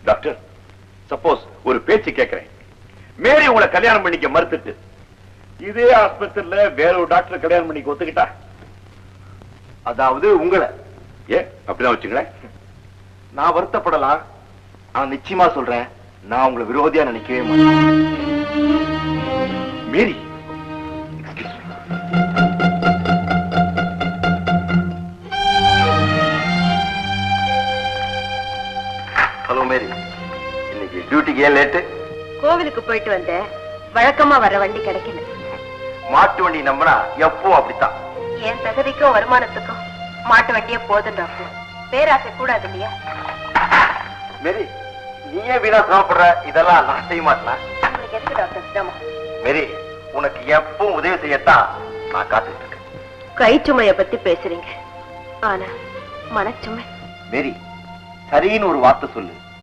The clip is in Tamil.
டாக்டர், சப்போஸ் ஒரு பேச்சு கேட்கிறேன். மேரி உங்களை கல்யாணம் பண்ணிக்க மறுத்துட்டு இதே ஆஸ்பத்திரியில வேற ஒரு டாக்டர் கல்யாணம் பண்ணிக்க ஒத்துக்கிட்டா, அதாவது உங்களை அப்படிதான் வச்சுங்களேன். நான் வருத்தப்படலாம். ஆனா நிச்சயமா சொல்றேன், நான் உங்களை விரோதியா நினைக்கவே மாட்டேன். மேரி, ஹலோ மேரி, இன்னைக்கு டியூட்டிக்கு ஏன் லேட்டு? கோவிலுக்கு போயிட்டு வந்தேன். வழக்கமா வர வண்டி கிடைக்கல. மாட்டு வண்டி நம்பினா எப்போ அப்படித்தான். என் தகுதிக்கும் வருமானத்துக்கும் மாட்டு வண்டியே போதும் டாக்டர். பேராசை கூடாது இல்லையா? மேரி, நீயே வீணா சிரமப்படுற. இதெல்லாம் நான் செய்ய மாட்டேன். உங்களுக்கு எதுக்கு டாக்டர் சிரமம்? மேரி, உனக்கு எப்பவும் உதவி செய்யத்தான் நான் காத்துட்டு இருக்கேன். கைச்சுமைய பத்தி பேசுறீங்க, ஆனா மனச்சுமை. மேரி, சரின்னு ஒரு வார்த்தை சொல்லு.